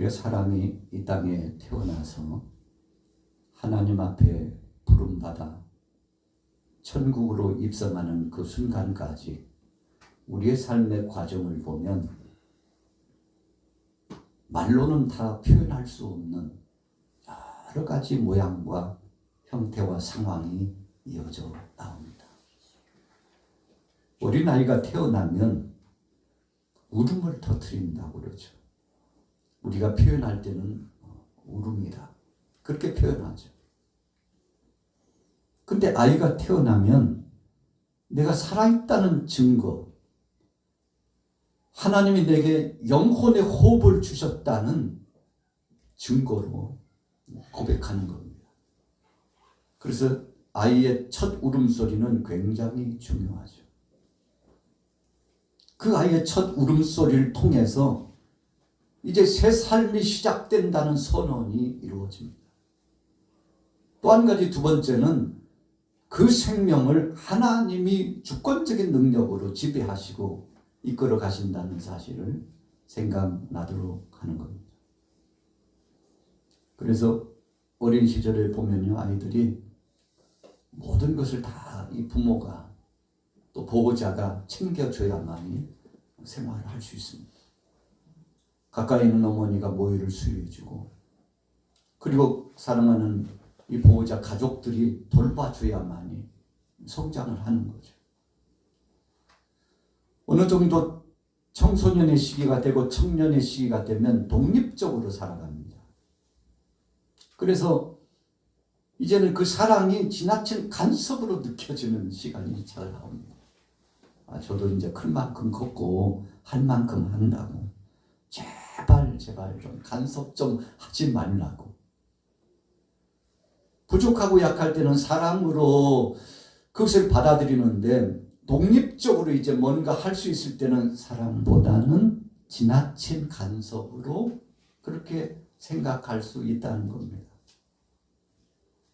우리가 사람이 이 땅에 태어나서 하나님 앞에 부름받아 천국으로 입성하는 그 순간까지 우리의 삶의 과정을 보면 말로는 다 표현할 수 없는 여러 가지 모양과 형태와 상황이 이어져 나옵니다. 어린아이가 태어나면 울음을 터뜨린다고 그러죠. 우리가 표현할 때는 울음이다, 그렇게 표현하죠. 근데 아이가 태어나면 내가 살아있다는 증거, 하나님이 내게 영혼의 호흡을 주셨다는 증거로 고백하는 겁니다. 그래서 아이의 첫 울음소리는 굉장히 중요하죠. 그 아이의 첫 울음소리를 통해서 이제 새 삶이 시작된다는 선언이 이루어집니다. 또 한 가지, 두 번째는 그 생명을 하나님이 주권적인 능력으로 지배하시고 이끌어 가신다는 사실을 생각나도록 하는 겁니다. 그래서 어린 시절에 보면요, 아이들이 모든 것을 다 이 부모가 또 보호자가 챙겨줘야만이 생활을 할 수 있습니다. 가까이 있는 어머니가 모유를 수유해주고, 그리고 사랑하는 이 보호자 가족들이 돌봐줘야만이 성장을 하는 거죠. 어느 정도 청소년의 시기가 되고 청년의 시기가 되면 독립적으로 살아갑니다. 그래서 이제는 그 사랑이 지나친 간섭으로 느껴지는 시간이 찾아옵니다. 저도 이제 클 만큼 컸고 할 만큼 한다고, 제발 좀 간섭 좀 하지 말라고. 부족하고 약할 때는 사랑으로 그것을 받아들이는데, 독립적으로 이제 뭔가 할 수 있을 때는 사랑보다는 지나친 간섭으로 그렇게 생각할 수 있다는 겁니다.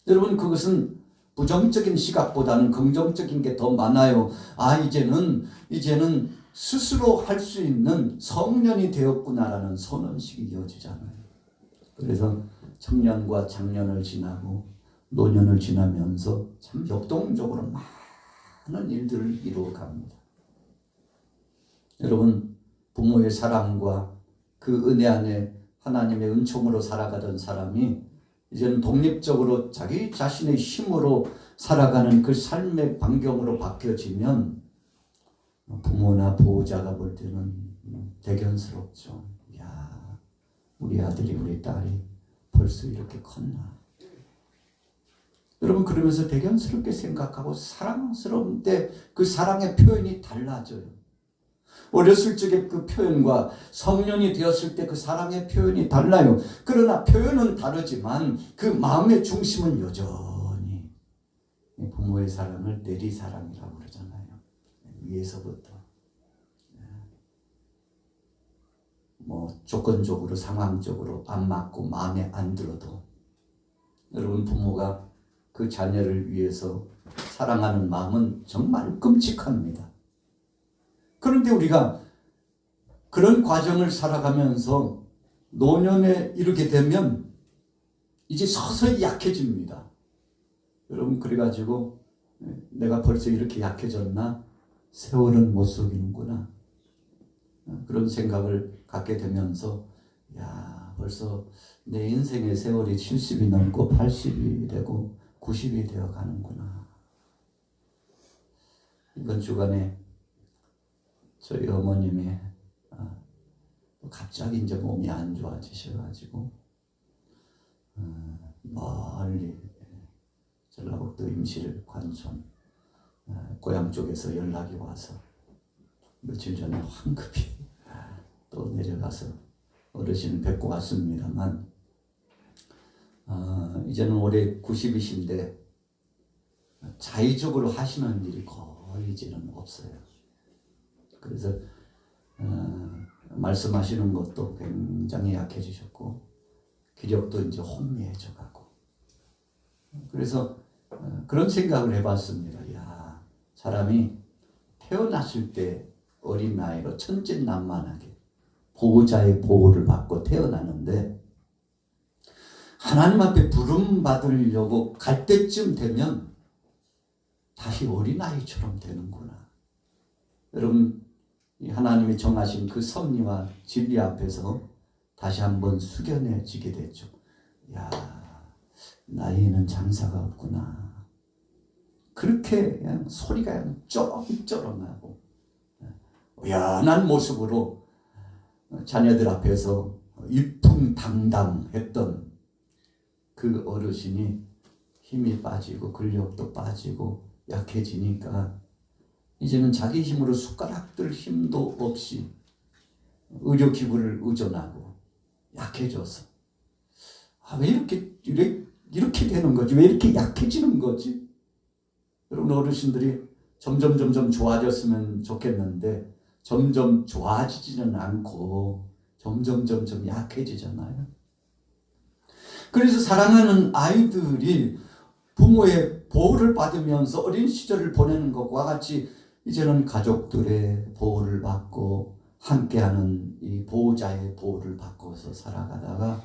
여러분, 그것은 부정적인 시각보다는 긍정적인 게 더 많아요. 이제는 스스로 할 수 있는 성년이 되었구나라는 선언식이 이어지잖아요. 그래서 청년과 장년을 지나고 노년을 지나면서 참 역동적으로 많은 일들을 이루어갑니다. 여러분, 부모의 사랑과 그 은혜 안에 하나님의 은총으로 살아가던 사람이 이제는 독립적으로 자기 자신의 힘으로 살아가는 그 삶의 반경으로 바뀌어지면 부모나 보호자가 볼 때는 대견스럽죠. 야, 우리 아들이 우리 딸이 벌써 이렇게 컸나. 여러분, 그러면서 대견스럽게 생각하고 사랑스러운데 그 사랑의 표현이 달라져요. 어렸을 적의 그 표현과 성년이 되었을 때 그 사랑의 표현이 달라요. 그러나 표현은 다르지만 그 마음의 중심은 여전히 부모의 사랑을 내리사랑이라고 그러잖아요. 위에서부터 조건적으로 상황적으로 안 맞고 마음에 안 들어도 여러분, 부모가 그 자녀를 위해서 사랑하는 마음은 정말 끔찍합니다. 그런데 우리가 그런 과정을 살아가면서 노년에 이르게 되면 이제 서서히 약해집니다. 여러분, 그래가지고 내가 벌써 이렇게 약해졌나? 세월은 못 속이는구나. 그런 생각을 갖게 되면서 벌써 내 인생의 세월이 70이 넘고 80이 되고 90이 되어 가는구나. 이번 주간에 저희 어머님이 갑자기 이제 몸이 안 좋아지셔가지고 멀리 전라북도 임실 관촌 고향 쪽에서 연락이 와서 며칠 전에 황급히 또 내려가서 어르신을 뵙고 왔습니다만, 이제는 올해 90이신데 자의적으로 하시는 일이 거의 이제는 없어요. 그래서 말씀하시는 것도 굉장히 약해지셨고 기력도 이제 혼미해져 가고, 그래서 그런 생각을 해봤습니다. 사람이 태어났을 때 어린 나이로 천진난만하게 보호자의 보호를 받고 태어나는데 하나님 앞에 부름 받으려고 갈 때쯤 되면 다시 어린아이처럼 되는구나. 여러분, 하나님이 정하신 그 섭리와 진리 앞에서 다시 한번 숙연해지게 되죠. 야, 나이에는 장사가 없구나. 그렇게 그냥 소리가 그냥 쩌렁쩌렁하고 우연한 모습으로 자녀들 앞에서 이풍당당했던 그 어르신이 힘이 빠지고 근력도 빠지고 약해지니까 이제는 자기 힘으로 숟가락들 힘도 없이 의료기구를 의존하고 약해져서 왜 이렇게 되는 거지? 왜 이렇게 약해지는 거지? 여러분, 어르신들이 점점 좋아졌으면 좋겠는데 점점 좋아지지는 않고 점점 약해지잖아요. 그래서 사랑하는 아이들이 부모의 보호를 받으면서 어린 시절을 보내는 것과 같이 이제는 가족들의 보호를 받고 함께하는 이 보호자의 보호를 받고서 살아가다가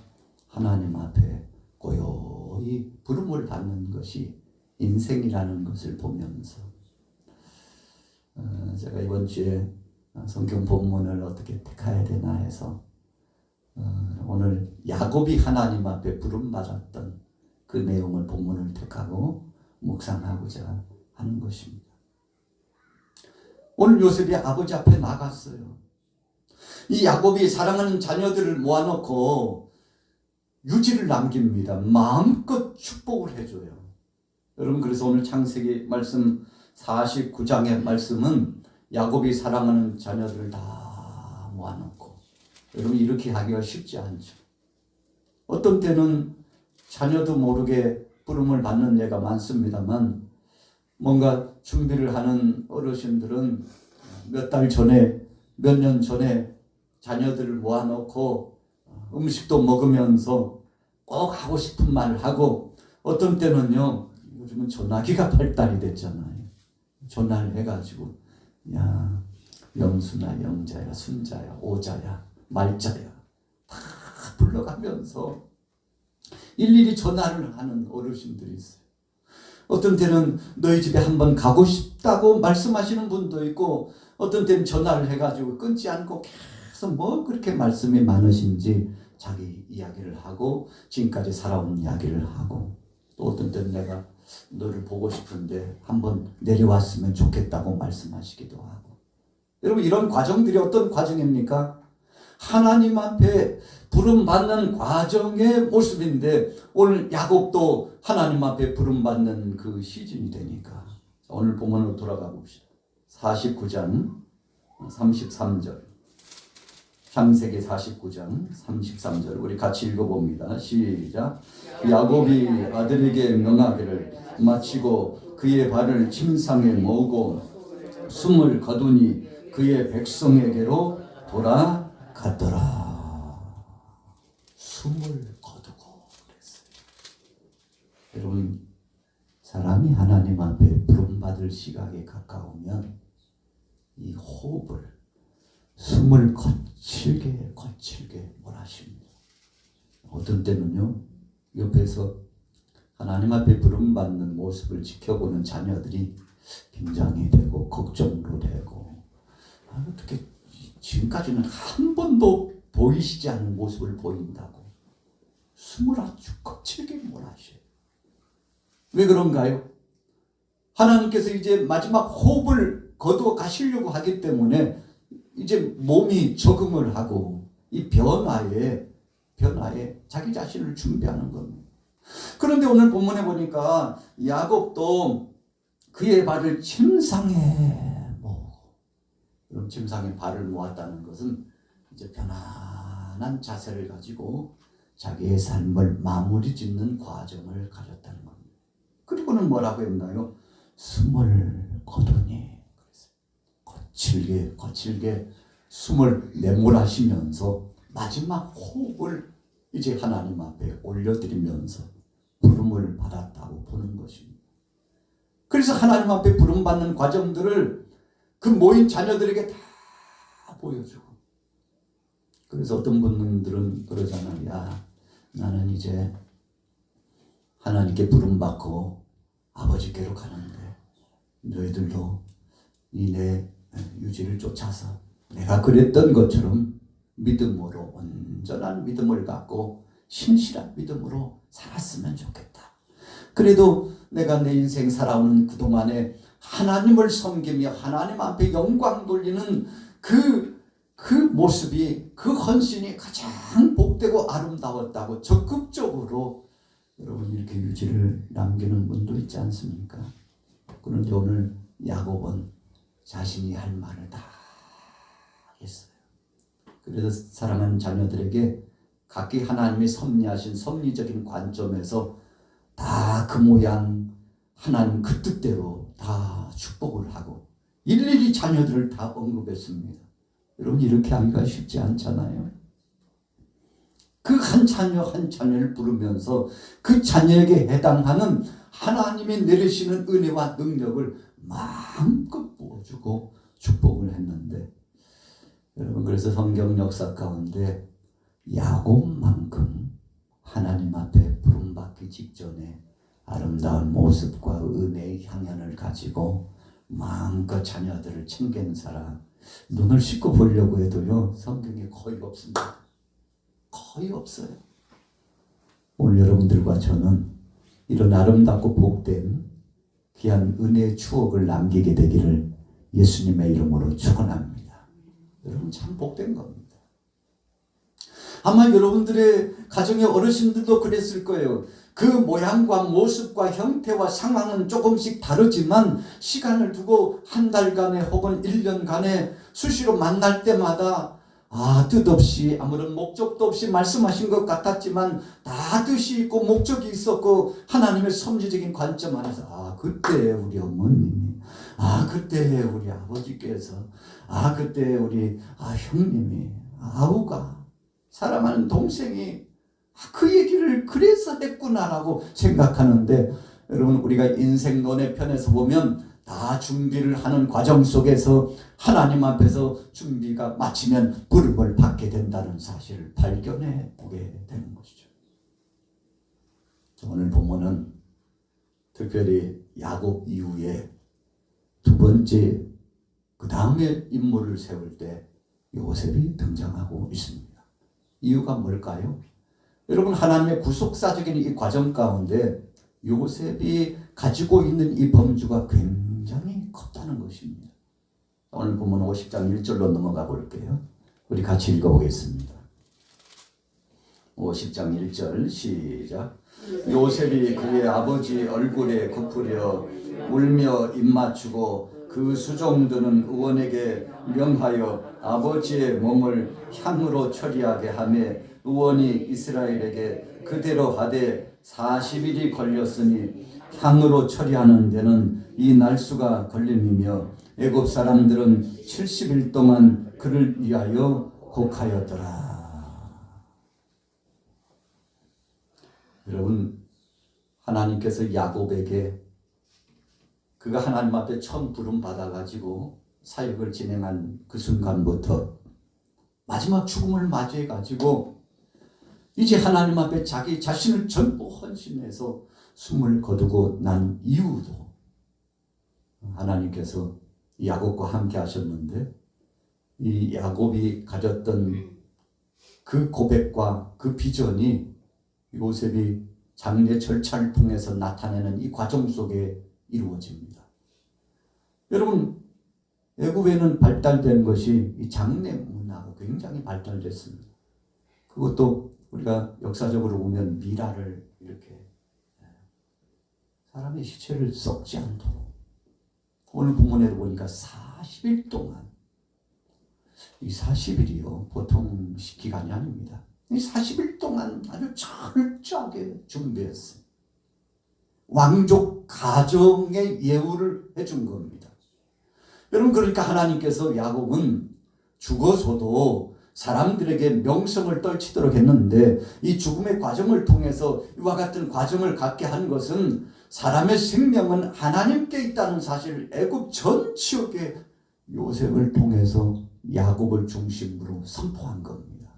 하나님 앞에 고요히 부름을 받는 것이 인생이라는 것을 보면서 제가 이번 주에 성경 본문을 어떻게 택해야 되나 해서 오늘 야곱이 하나님 앞에 부름받았던 그 내용을 본문을 택하고 묵상하고자 하는 것입니다. 오늘 요셉이 아버지 앞에 나갔어요. 이 야곱이 사랑하는 자녀들을 모아놓고 유지를 남깁니다. 마음껏 축복을 해줘요. 여러분, 그래서 오늘 창세기 말씀 49장의 말씀은 야곱이 사랑하는 자녀들을 다 모아놓고, 여러분, 이렇게 하기가 쉽지 않죠. 어떤 때는 자녀도 모르게 부름을 받는 예가 많습니다만 뭔가 준비를 하는 어르신들은 몇 달 전에, 몇 년 전에 자녀들을 모아놓고 음식도 먹으면서 꼭 하고 싶은 말을 하고, 어떤 때는요, 요즘은 전화기가 발달이 됐잖아요. 전화를 해가지고 야, 영수나 영자야, 순자야, 오자야, 말자야 다 불러가면서 일일이 전화를 하는 어르신들이 있어요. 어떤 때는 너희 집에 한번 가고 싶다고 말씀하시는 분도 있고, 어떤 때는 전화를 해가지고 끊지 않고 계속 뭐 그렇게 말씀이 많으신지 자기 이야기를 하고 지금까지 살아온 이야기를 하고, 또 어떤 때는 내가 너를 보고 싶은데 한번 내려왔으면 좋겠다고 말씀하시기도 하고. 여러분, 이런 과정들이 어떤 과정입니까? 하나님 앞에 부름받는 과정의 모습인데 오늘 야곱도 하나님 앞에 부름받는 그 시즌이 되니까 오늘 본문으로 돌아가 봅시다. 49장 33절, 창세기 49장 33절 우리 같이 읽어봅니다. 시작. 야곱이 아들에게 명하기를 마치고 그의 발을 침상에 모으고 숨을 거두니 그의 백성에게로 돌아갔더라. 숨을 거두고 그랬어요. 여러분, 사람이 하나님 앞에 부름받을 시각에 가까우면 이 호흡을, 숨을 거칠게 몰아쉽니다. 어떤 때는요, 옆에서 하나님 앞에 부름받는 모습을 지켜보는 자녀들이 긴장이 되고 걱정도 되고, 어떻게 지금까지는 한 번도 보이시지 않은 모습을 보인다고 숨을 아주 거칠게 몰아쉬어요. 왜 그런가요? 하나님께서 이제 마지막 호흡을 거두어 가시려고 하기 때문에 이제 몸이 적응을 하고 이 변화에 자기 자신을 준비하는 겁니다. 그런데 오늘 본문에 보니까 야곱도 그의 발을 침상에 모으고, 그럼 침상에 발을 모았다는 것은 이제 편안한 자세를 가지고 자기의 삶을 마무리 짓는 과정을 가졌다는 겁니다. 그리고는 뭐라고 했나요? 숨을 거두니, 거칠게 숨을 내몰아쉬면서 마지막 호흡을 이제 하나님 앞에 올려드리면서 부름을 받았다고 보는 것입니다. 그래서 하나님 앞에 부름받는 과정들을 그 모인 자녀들에게 다 보여주고, 그래서 어떤 분들은 그러잖아요. 야, 나는 이제 하나님께 부름받고 아버지께로 가는데 너희들도 이 내 유지를 쫓아서 내가 그랬던 것처럼 믿음으로 온전한 믿음을 갖고 신실한 믿음으로 살았으면 좋겠다. 그래도 내가 내 인생 살아오는 그동안에 하나님을 섬기며 하나님 앞에 영광 돌리는 그 모습이, 그 헌신이 가장 복되고 아름다웠다고 적극적으로 여러분 이렇게 유지를 남기는 분도 있지 않습니까? 그런데 오늘 야곱은 자신이 할 말을 다 했어요. 그래서 사랑하는 자녀들에게 각기 하나님이 섭리하신 섭리적인 관점에서 다 그 모양 하나님 그 뜻대로 다 축복을 하고 일일이 자녀들을 다 언급했습니다. 여러분 이렇게 하기가 쉽지 않잖아요. 그 한 자녀 한 자녀를 부르면서 그 자녀에게 해당하는 하나님이 내리시는 은혜와 능력을 마음껏 부어주고 축복을 했는데, 여러분 그래서 성경 역사 가운데 야곱만큼 하나님 앞에 부름받기 직전에 아름다운 모습과 은혜의 향연을 가지고 마음껏 자녀들을 챙기는 사람 눈을 씻고 보려고 해도요 성경에 거의 없습니다. 거의 없어요. 오늘 여러분들과 저는 이런 아름답고 복된 귀한 은혜의 추억을 남기게 되기를 예수님의 이름으로 축원합니다. 여러분 참 복된 겁니다. 아마 여러분들의 가정의 어르신들도 그랬을 거예요. 그 모양과 모습과 형태와 상황은 조금씩 다르지만 시간을 두고 한 달간에 혹은 1년간에 수시로 만날 때마다 뜻없이 아무런 목적도 없이 말씀하신 것 같았지만 다 뜻이 있고 목적이 있었고 하나님의 섭리적인 관점 안에서 그때 우리 어머님이 그때 우리 아버지께서 그때 우리 형님이 아우가 사랑하는 동생이 그 얘기를 그래서 했구나라고 생각하는데, 여러분 우리가 인생론의 편에서 보면 다 준비를 하는 과정 속에서 하나님 앞에서 준비가 마치면 부름을 받게 된다는 사실을 발견해 보게 되는 것이죠. 오늘 본문은 특별히 야곱 이후에 두 번째 그 다음에 인물을 세울 때 요셉이 등장하고 있습니다. 이유가 뭘까요? 여러분 하나님의 구속사적인 이 과정 가운데 요셉이 가지고 있는 이 범주가 굉장히 컸다는 것입니다. 오늘 보면 50장 1절로 넘어가 볼게요. 우리 같이 읽어보겠습니다. 50장 1절 시작. 요셉이 그의 아버지 얼굴에 굽으려 울며 입맞추고 그 수종들은 의원에게 명하여 아버지의 몸을 향으로 처리하게 하며 의원이 이스라엘에게 그대로 하되 40일이 걸렸으니 향으로 처리하는 데는 이 날수가 걸림이며 애굽 사람들은 70일 동안 그를 위하여 곡하였더라. 여러분 하나님께서 야곱에게 그가 하나님 앞에 처음 부름 받아가지고 사역을 진행한 그 순간부터 마지막 죽음을 맞이해가지고 이제 하나님 앞에 자기 자신을 전부 헌신해서 숨을 거두고 난 이후도 하나님께서 야곱과 함께 하셨는데, 이 야곱이 가졌던 그 고백과 그 비전이 요셉이 장례 절차를 통해서 나타내는 이 과정 속에 이루어집니다. 여러분 애굽에는 발달된 것이 이 장례 문화가 굉장히 발달됐습니다. 그것도 우리가 역사적으로 보면 미라를 이렇게 사람의 시체를 썩지 않도록, 오늘 본문에도 보니까 40일 동안, 이 40일이요 보통 기간이 아닙니다. 이 40일 동안 아주 철저하게 준비했어요. 왕족 가정의 예우를 해준 겁니다. 여러분 그러니까 하나님께서 야곱은 죽어서도 사람들에게 명성을 떨치도록 했는데, 이 죽음의 과정을 통해서 이와 같은 과정을 갖게 한 것은 사람의 생명은 하나님께 있다는 사실을 애굽 전 지역의 요셉을 통해서 야곱을 중심으로 선포한 겁니다.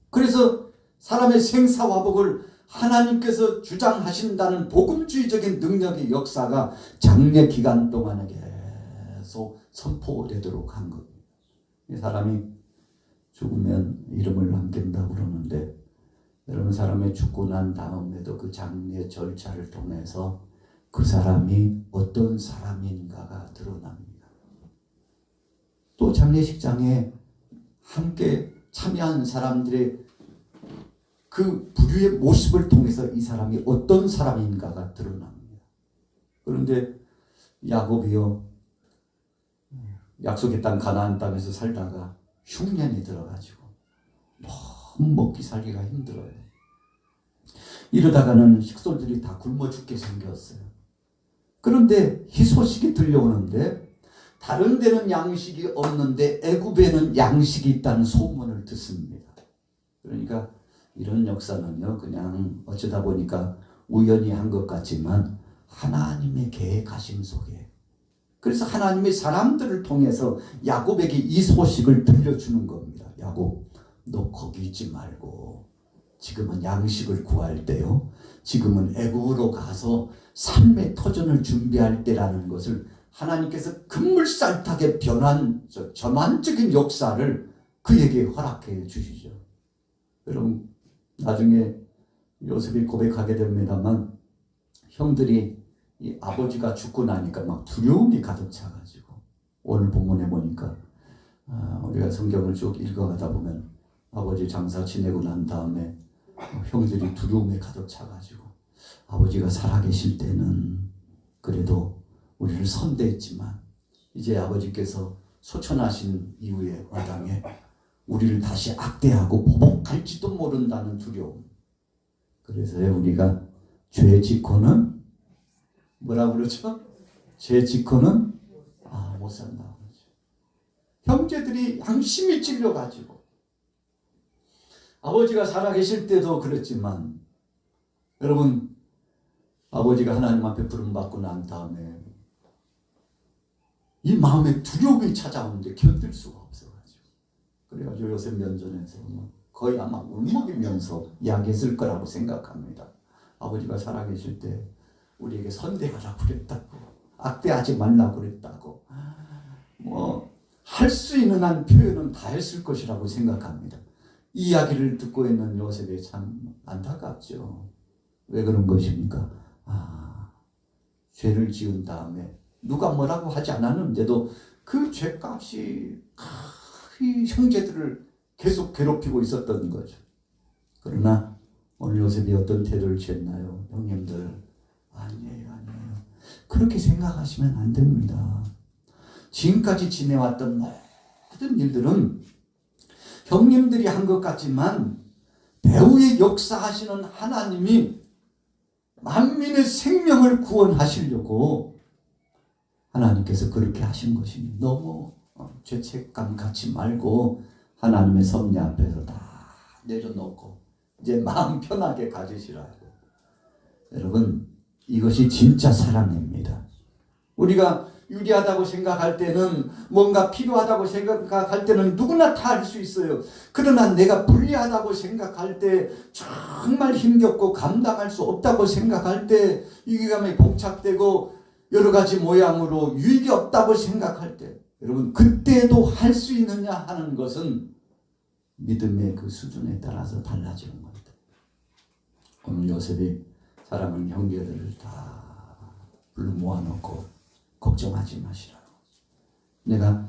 그래서 사람의 생사화복을 하나님께서 주장하신다는 복음주의적인 능력의 역사가 장례 기간 동안에 계속 선포되도록 한 겁니다. 이 사람이 죽으면 이름을 남긴다고 그러는데, 여러분, 사람이 죽고 난 다음에도 그 장례 절차를 통해서 그 사람이 어떤 사람인가가 드러납니다. 또 장례식장에 함께 참여한 사람들의 그 부류의 모습을 통해서 이 사람이 어떤 사람인가가 드러납니다. 그런데 야곱이요, 약속의 땅 가나안 땅에서 살다가 흉년이 들어가지고 너무 먹기 살기가 힘들어요. 이러다가는 식솔들이 다 굶어 죽게 생겼어요. 그런데 희소식이 들려오는데, 다른 데는 양식이 없는데 애굽에는 양식이 있다는 소문을 듣습니다. 그러니까 이런 역사는요, 그냥 어쩌다 보니까 우연히 한 것 같지만 하나님의 계획하심 속에, 그래서 하나님의 사람들을 통해서 야곱에게 이 소식을 들려주는 겁니다. 야곱, 너 거기 있지 말고 지금은 양식을 구할 때요, 지금은 애굽으로 가서 삶의 터전을 준비할 때라는 것을 하나님께서 급물살타게 변한 전환적인 역사를 그에게 허락해 주시죠. 여러분, 나중에 요셉이 고백하게 됩니다만, 형들이 이 아버지가 죽고 나니까 막 두려움이 가득 차가지고, 오늘 본문에 보니까 우리가 성경을 쭉 읽어가다 보면 아버지 장사 지내고 난 다음에 형들이 두려움에 가득 차가지고, 아버지가 살아계실 때는 그래도 우리를 선대했지만 이제 아버지께서 소천하신 이후에 마당에 우리를 다시 악대하고 보복할지도 모른다는 두려움. 그래서 우리가 죄 짓고는 뭐라고 그러죠? 죄 짓고는 못 산다고 그러죠. 형제들이 양심이 찔려가지고, 아버지가 살아계실 때도 그랬지만, 여러분, 아버지가 하나님 앞에 부름받고 난 다음에 이 마음에 두려움이 찾아오는데 견딜 수가 없어가지고, 그래가지고 요셉 면전에서 거의 아마 울먹이면서 이야기했을 거라고 생각합니다. 아버지가 살아계실 때 우리에게 선대하라고 그랬다고, 악대하지 말라고 그랬다고, 할 수 있는 한 표현은 다 했을 것이라고 생각합니다. 이 이야기를 듣고 있는 요셉이 참 안타깝죠. 왜 그런 것입니까? 죄를 지은 다음에 누가 뭐라고 하지 않았는데도 그 죄값이 이 형제들을 계속 괴롭히고 있었던 거죠. 그러나 오늘 요셉이 어떤 태도를 취했나요? 형님들, 아니에요. 그렇게 생각하시면 안 됩니다. 지금까지 지내왔던 모든 일들은 형님들이 한 것 같지만 배후에 역사하시는 하나님이 만민의 생명을 구원하시려고 하나님께서 그렇게 하신 것이니 너무 죄책감 갖지 말고 하나님의 섭리 앞에서 다 내려놓고 이제 마음 편하게 가지시라고. 여러분, 이것이 진짜 사랑입니다. 우리가 유리하다고 생각할 때는, 뭔가 필요하다고 생각할 때는 누구나 다 할 수 있어요. 그러나 내가 불리하다고 생각할 때, 정말 힘겹고 감당할 수 없다고 생각할 때, 위기감에 봉착되고 여러 가지 모양으로 유익이 없다고 생각할 때, 여러분, 그때도 할 수 있느냐 하는 것은 믿음의 그 수준에 따라서 달라지는 겁니다. 오늘 요셉이 사랑하는 형제들을 다 불러 모아놓고 걱정하지 마시라고. 내가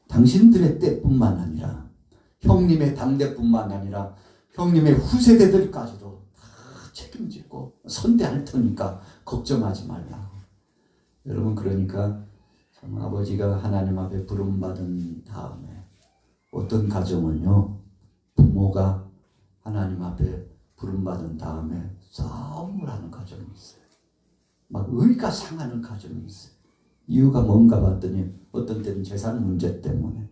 당신들의 때뿐만 아니라 형님의 당대뿐만 아니라 형님의 후세대들까지도 다 책임지고 선대할 테니까 걱정하지 말라고. 여러분, 그러니까 참 아버지가 하나님 앞에 부름받은 다음에 어떤 가정은요, 부모가 하나님 앞에 부름받은 다음에 싸움을 하는 가정이 있어요. 막 의가 상하는 가정이 있어요. 이유가 뭔가 봤더니 어떤 때는 재산 문제 때문에,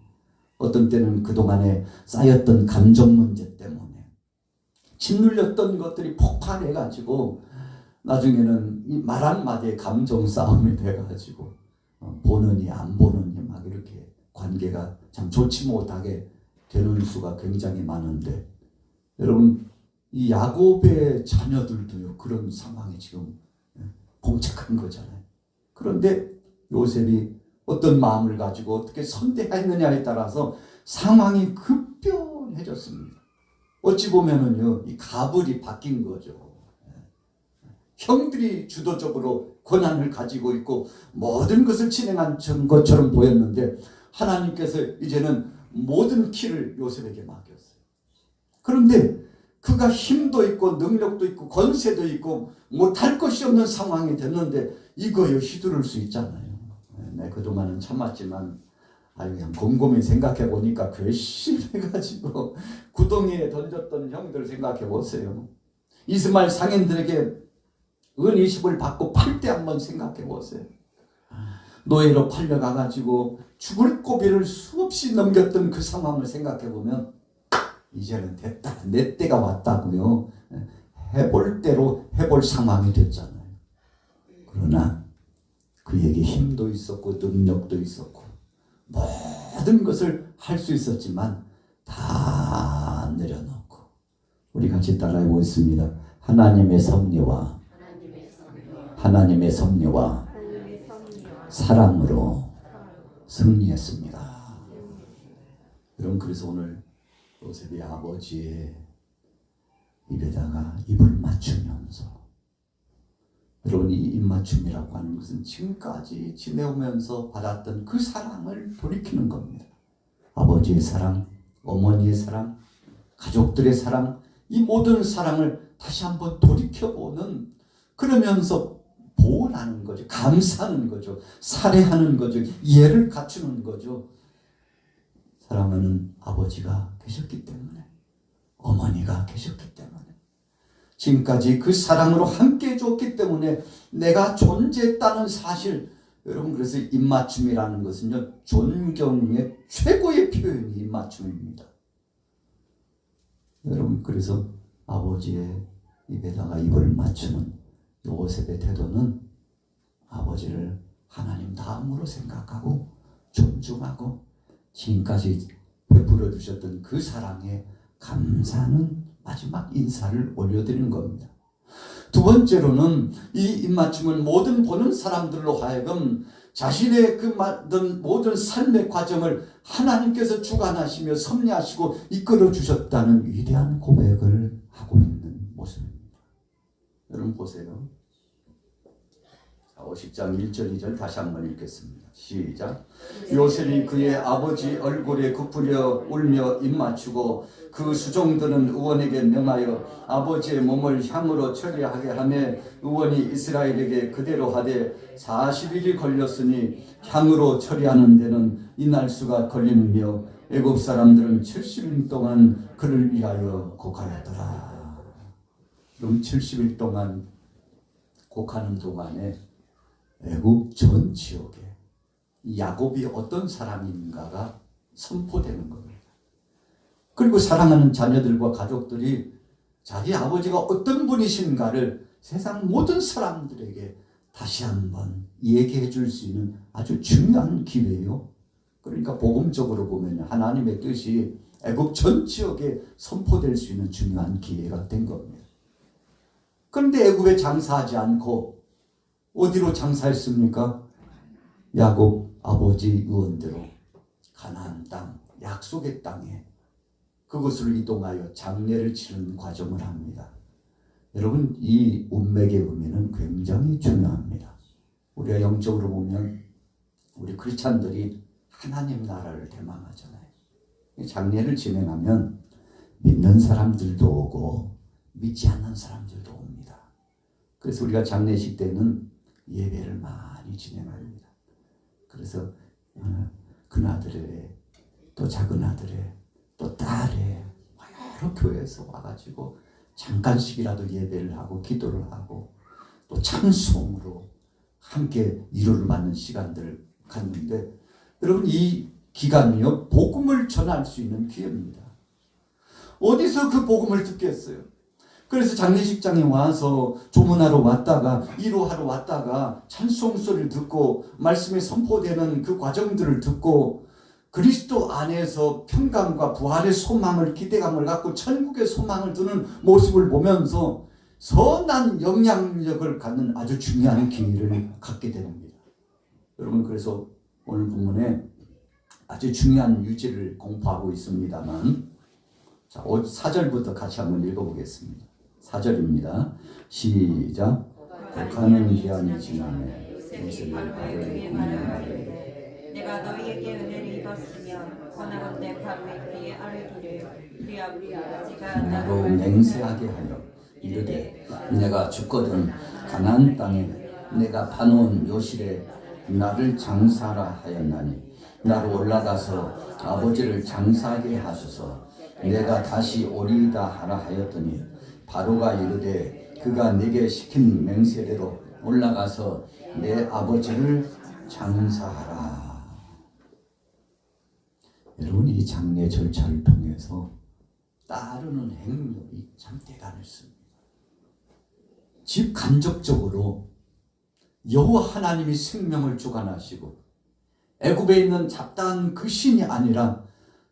어떤 때는 그동안에 쌓였던 감정 문제 때문에 짓눌렸던 것들이 폭발해가지고 나중에는 이 말 한마디에 감정 싸움이 돼가지고 보느니 안 보느니 막 이렇게 관계가 참 좋지 못하게 되는 수가 굉장히 많은데, 여러분 이 야곱의 자녀들도요 그런 상황에 지금 봉착한 거잖아요. 그런데 요셉이 어떤 마음을 가지고 어떻게 선대했느냐에 따라서 상황이 급변해졌습니다. 어찌 보면은요 이 가불이 바뀐 거죠. 형들이 주도적으로 권한을 가지고 있고 모든 것을 진행한 것처럼 보였는데 하나님께서 이제는 모든 키를 요셉에게 맡겼어요. 그런데 그가 힘도 있고 능력도 있고 권세도 있고 못할 것이 없는 상황이 됐는데 이거요 휘두를 수 있잖아요. 네, 그동안은 참았지만 그냥 곰곰이 생각해 보니까 괘씸해가지고 구덩이에 던졌던 형들 생각해 보세요. 이스마엘 상인들에게 은 20을 받고 팔 때 한번 생각해 보세요. 노예로 팔려가가지고 죽을 고비를 수없이 넘겼던 그 상황을 생각해 보면 이제는 됐다. 내 때가 왔다고요. 해볼 대로 해볼 상황이 됐잖아요. 그러나 그에게 힘도 있었고 능력도 있었고 모든 것을 할 수 있었지만 다 내려놓고 우리 같이 따라해 보겠습니다. 하나님의 섭리와 사랑으로 승리했습니다. 여러분 그래서 오늘 요셉이 아버지의 입에다가 입을 맞추면서 여러분 이 입맞춤이라고 하는 것은 지금까지 지내오면서 받았던 그 사랑을 돌이키는 겁니다. 아버지의 사랑, 어머니의 사랑, 가족들의 사랑, 이 모든 사랑을 다시 한번 돌이켜보는 그러면서 보호하는 거죠. 감사하는 거죠. 살해하는 거죠. 이해를 갖추는 거죠. 사랑하는 아버지가 계셨기 때문에 어머니가 계셨기 때문에 지금까지 그 사랑으로 함께 해줬기 때문에 내가 존재했다는 사실 여러분 그래서 입맞춤이라는 것은요 존경의 최고의 표현이 입맞춤입니다. 여러분 그래서 아버지의 입에다가 입을 맞추는 요셉의 태도는 아버지를 하나님 다음으로 생각하고 존중하고 지금까지 베풀어 주셨던 그 사랑에 감사하는 마지막 인사를 올려드리는 겁니다. 두 번째로는 이 입맞춤은 모든 보는 사람들로 하여금 자신의 그 모든 삶의 과정을 하나님께서 주관하시며 섭리하시고 이끌어 주셨다는 위대한 고백을 하고 있는 모습입니다. 여러분 보세요. 50장 1절 2절 다시 한번 읽겠습니다. 시작. 요셉이 그의 아버지 얼굴에 굽으려 울며 입맞추고 그 수종들은 의원에게 명하여 아버지의 몸을 향으로 처리하게 하며 의원이 이스라엘에게 그대로 하되 40일이 걸렸으니 향으로 처리하는 데는 이날 수가 걸리며 애굽 사람들은 70일 동안 그를 위하여 곡하였더라. 그럼 70일 동안 곡하는 동안에 애굽 전 지역에 야곱이 어떤 사람인가가 선포되는 겁니다. 그리고 사랑하는 자녀들과 가족들이 자기 아버지가 어떤 분이신가를 세상 모든 사람들에게 다시 한번 얘기해 줄 수 있는 아주 중요한 기회예요. 그러니까 복음적으로 보면 하나님의 뜻이 애굽 전 지역에 선포될 수 있는 중요한 기회가 된 겁니다. 그런데 애굽에 장사하지 않고 어디로 장사했습니까? 야곱 아버지 의원대로 가나안 땅, 약속의 땅에 그곳으로 이동하여 장례를 치르는 과정을 합니다. 여러분 이 운맥의 의미는 굉장히 중요합니다. 우리가 영적으로 보면 우리 크리스찬들이 하나님 나라를 대망하잖아요. 장례를 진행하면 믿는 사람들도 오고 믿지 않는 사람들도 옵니다. 그래서 우리가 장례식 때는 예배를 많이 진행합니다. 그래서 큰아들의 또 작은아들의 또 딸의 여러 교회에서 와가지고 잠깐씩이라도 예배를 하고 기도를 하고 또 찬송으로 함께 위로를 받는 시간들을 갖는데 여러분 이 기간이요 복음을 전할 수 있는 기회입니다. 어디서 그 복음을 듣겠어요? 그래서 장례식장에 와서 조문하러 왔다가 위로하러 왔다가 찬송 소리를 듣고 말씀이 선포되는 그 과정들을 듣고 그리스도 안에서 평강과 부활의 소망을 기대감을 갖고 천국의 소망을 두는 모습을 보면서 선한 영향력을 갖는 아주 중요한 기회를 갖게 됩니다. 여러분 그래서 오늘 본문에 아주 중요한 유지를 공부하고 있습니다만 자, 4절부터 같이 한번 읽어보겠습니다. 4절입니다. 시작. 가는 기한이 지나매 요셉이 바로에게 말하되 내가 너희에게 은혜를 입었으면 원하건대 바로의 귀에 알기를 그리하리가 나로 맹세하게 하여 이르되 내가 죽거든 가나안 땅에 내가 파놓은 요실에 나를 장사하라 하였나니 나로 올라가서 아버지를 장사하게 하소서. 내가 다시 오리이다 하라 하였더니 바로가 이르되 그가 내게 시킨 맹세대로 올라가서 내 아버지를 장사하라. 여러분 이 장례 절차를 통해서 따르는 행렬이 참 대단했습니다. 즉 간접적으로 여호와 하나님이 생명을 주관하시고 애굽에 있는 잡다한 그 신이 아니라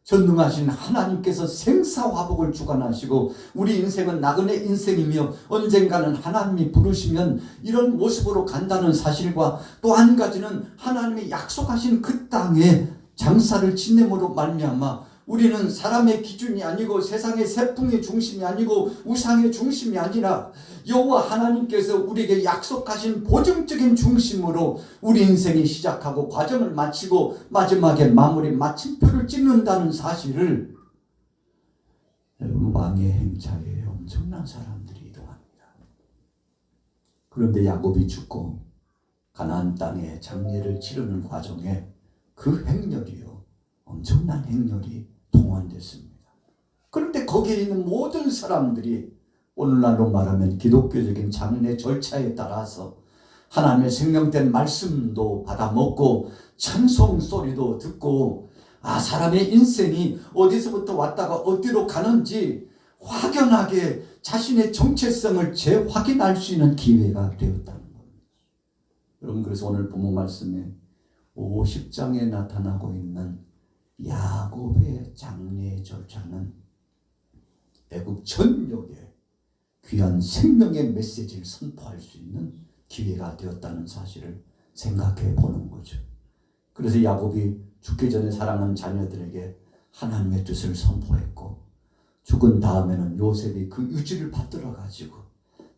전능하신 하나님께서 생사화복을 주관하시고 우리 인생은 나그네 인생이며 언젠가는 하나님이 부르시면 이런 모습으로 간다는 사실과 또 한 가지는 하나님이 약속하신 그 땅에 장사를 지냄으로 말미암아 우리는 사람의 기준이 아니고 세상의 세풍의 중심이 아니고 우상의 중심이 아니라 여호와 하나님께서 우리에게 약속하신 보증적인 중심으로 우리 인생이 시작하고 과정을 마치고 마지막에 마무리 마침표를 찍는다는 사실을 여러분 왕의 행차에 엄청난 사람들이 이동합니다. 그런데 야곱이 죽고 가나안 땅에 장례를 치르는 과정에 그 행렬이요 엄청난 행렬이 동원됐습니다. 그런데 거기에 있는 모든 사람들이 오늘날로 말하면 기독교적인 장례 절차에 따라서 하나님의 생명된 말씀도 받아먹고 찬송 소리도 듣고 사람의 인생이 어디서부터 왔다가 어디로 가는지 확연하게 자신의 정체성을 재확인할 수 있는 기회가 되었다는 겁니다. 여러분 그래서 오늘 본문 말씀에 50장에 나타나고 있는 야곱의 장례 절차는 애굽 전역에 귀한 생명의 메시지를 선포할 수 있는 기회가 되었다는 사실을 생각해 보는 거죠. 그래서 야곱이 죽기 전에 사랑한 자녀들에게 하나님의 뜻을 선포했고 죽은 다음에는 요셉이 그 유지를 받들어 가지고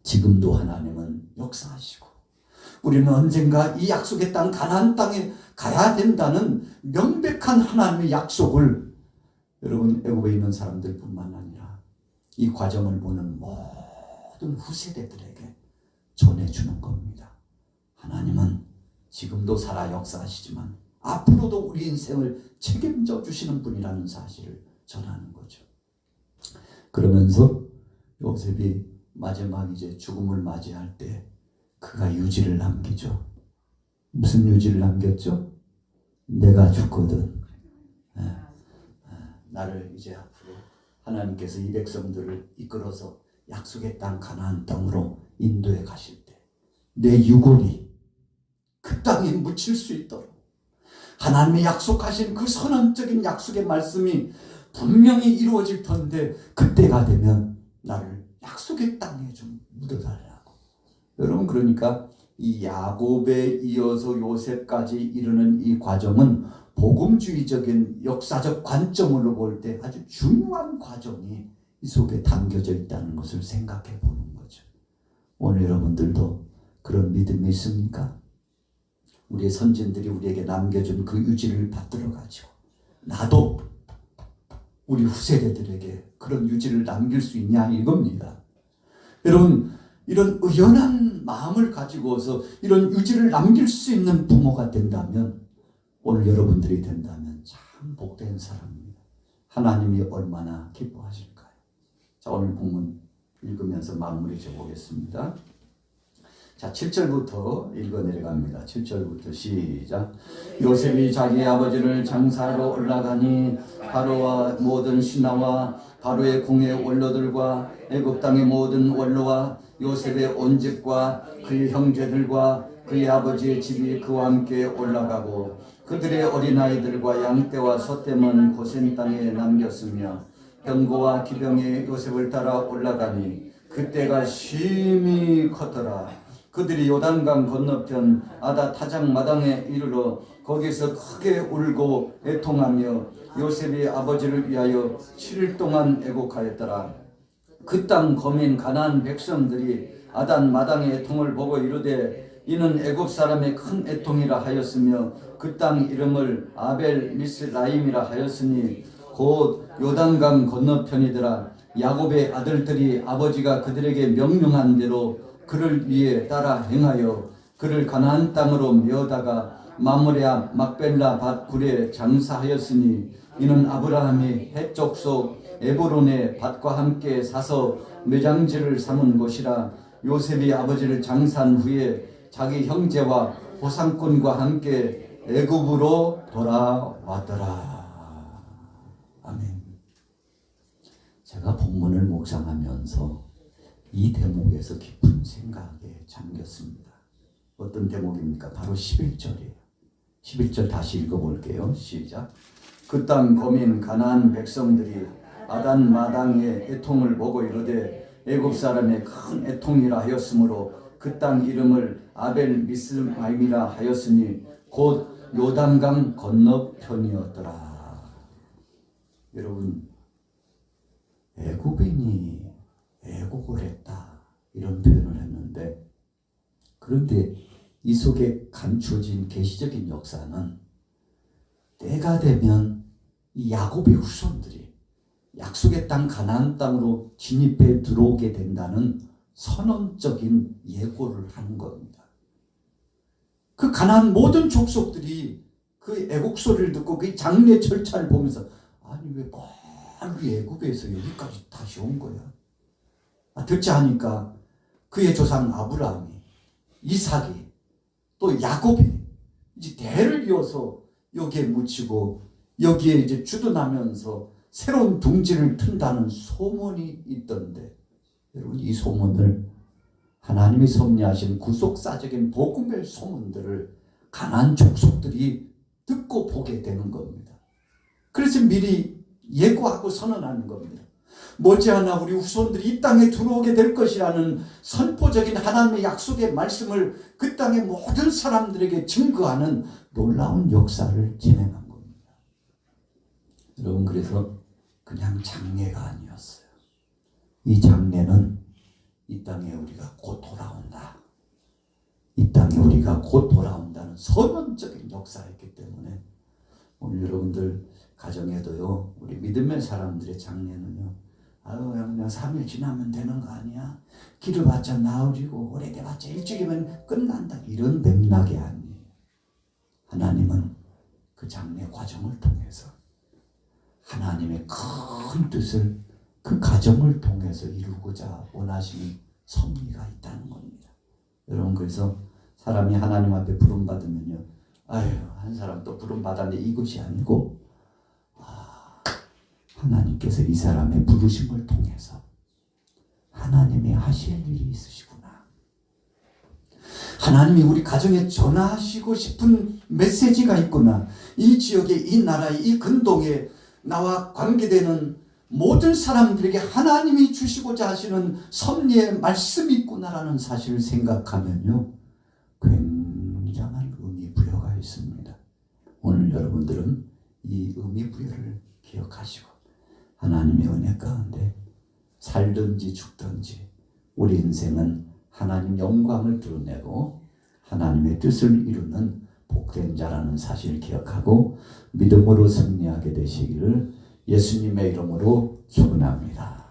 지금도 하나님은 역사하시고 우리는 언젠가 이 약속의 땅 가나안 땅에 가야 된다는 명백한 하나님의 약속을 여러분 애굽에 있는 사람들뿐만 아니라 이 과정을 보는 모든 후세대들에게 전해주는 겁니다. 하나님은 지금도 살아 역사하시지만 앞으로도 우리 인생을 책임져 주시는 분이라는 사실을 전하는 거죠. 그러면서 요셉이 마지막 이제 죽음을 맞이할 때 그가 유지를 남기죠. 무슨 유지를 남겼죠? 내가 죽거든 나를 이제 앞으로 하나님께서 이 백성들을 이끌어서 약속의 땅 가나안 땅으로 인도해 가실 때 내 유골이 그 땅에 묻힐 수 있도록 하나님이 약속하신 그 선언적인 약속의 말씀이 분명히 이루어질 텐데 그때가 되면 나를 약속의 땅에 좀 묻어달라고. 여러분 그러니까 이 야곱에 이어서 요셉까지 이르는 이 과정은 복음주의적인 역사적 관점으로 볼 때 아주 중요한 과정이 이 속에 담겨져 있다는 것을 생각해 보는 거죠. 오늘 여러분들도 그런 믿음이 있습니까? 우리의 선진들이 우리에게 남겨준 그 유지를 받들어 가지고 나도 우리 후세대들에게 그런 유지를 남길 수 있냐 이겁니다. 여러분 이런 의연한 마음을 가지고서 이런 유지를 남길 수 있는 부모가 된다면 오늘 여러분들이 된다면 참 복된 사람입니다. 하나님이 얼마나 기뻐하실까요? 자 오늘 본문 읽으면서 마무리 지어보겠습니다. 자 7절부터 읽어 내려갑니다. 7절부터 시작. 요셉이 자기 아버지를 장사하러 올라가니 바로와 모든 신하와 바로의 궁의 원로들과 애굽 땅의 모든 원로와 요셉의 온 집과 그의 형제들과 그의 아버지의 집이 그와 함께 올라가고 그들의 어린아이들과 양떼와 소떼만 고센 땅에 남겼으며 병고와 기병이 요셉을 따라 올라가니 그때가 심히 컸더라. 그들이 요단강 건너편 아다 타작 마당에 이르러 거기서 크게 울고 애통하며 요셉이 아버지를 위하여 7일 동안 애곡하였더라. 그 땅 거민 가나안 백성들이 아단 마당의 애통을 보고 이르되 이는 애굽 사람의 큰 애통이라 하였으며 그 땅 이름을 아벨 미스라임이라 하였으니 곧 요단강 건너편이더라. 야곱의 아들들이 아버지가 그들에게 명령한 대로 그를 위해 따라 행하여 그를 가나안 땅으로 메어다가 마므레 앞 막벨라 밭 굴에 장사하였으니 이는 아브라함이 헷 족속 에브론의 밭과 함께 사서 매장지를 삼은 곳이라. 요셉이 아버지를 장사한 후에 자기 형제와 보상꾼과 함께 애굽으로 돌아왔더라. 아멘. 제가 본문을 묵상하면서 이 대목에서 깊은 생각에 잠겼습니다. 어떤 대목입니까? 바로 11절이에요. 11절 다시 읽어볼게요. 시작. 그 땅 거민 가나안 백성들이 아단 마당의 애통을 보고 이르되 애굽 사람의 큰 애통이라 하였으므로 그 땅 이름을 아벨 미스마임이라 하였으니 곧 요단강 건너편이었더라. 여러분, 애굽인이 애곡을 했다 이런 표현을 했는데, 그런데 이 속에 감추어진 계시적인 역사는 때가 되면 이 야곱의 후손들이 약속의 땅 가나안 땅으로 진입해 들어오게 된다는 선언적인 예고를 하는 겁니다. 그 가나안 모든 족속들이 그 애곡 소리를 듣고 그 장례 절차를 보면서 아니 왜 멀리 애굽에서 여기까지 다시 온 거야? 듣자 하니까 그의 조상 아브라함이, 이삭이, 또 야곱이 이제 대를 이어서 여기에 묻히고 여기에 이제 주둔하면서 새로운 둥지를 튼다는 소문이 있던데, 여러분 이 소문을, 하나님이 섭리하신 구속사적인 복음의 소문들을 가나안 족속들이 듣고 보게 되는 겁니다. 그래서 미리 예고하고 선언하는 겁니다. 머지않아 우리 후손들이 이 땅에 들어오게 될 것이라는 선포적인 하나님의 약속의 말씀을 그 땅의 모든 사람들에게 증거하는 놀라운 역사를 진행한 겁니다. 여러분, 그래서 그냥 장례가 아니었어요. 이 장례는 이 땅에 우리가 곧 돌아온다, 이 땅에 우리가 곧 돌아온다는 선언적인 역사였기 때문에 오늘 여러분들 가정에도요, 우리 믿음의 사람들의 장례는요, 아유 그냥 3일 지나면 되는 거 아니야? 기도받자 나으리고 오래돼봤자 일주일이면 끝난다, 이런 맥락이 아니에요. 하나님은 그 장례 과정을 통해서 하나님의 큰 뜻을 그 가정을 통해서 이루고자 원하시는 섭리가 있다는 겁니다. 여러분, 그래서 사람이 하나님 앞에 부름받으면요, 아유 한 사람 또 부름받았는데 이것이 아니고 하나님께서 이 사람의 부르심을 통해서 하나님이 하실 일이 있으시구나, 하나님이 우리 가정에 전하시고 싶은 메시지가 있구나, 이 지역에, 이 나라에, 이 근동에 나와 관계되는 모든 사람들에게 하나님이 주시고자 하시는 섭리의 말씀이 있구나라는 사실을 생각하면요, 굉장한 의미 부여가 있습니다. 오늘 여러분들은 이 의미 부여를 기억하시고 하나님의 은혜 가운데 살든지 죽든지 우리 인생은 하나님 영광을 드러내고 하나님의 뜻을 이루는 복된 자라는 사실을 기억하고 믿음으로 승리하게 되시기를 예수님의 이름으로 축원합니다.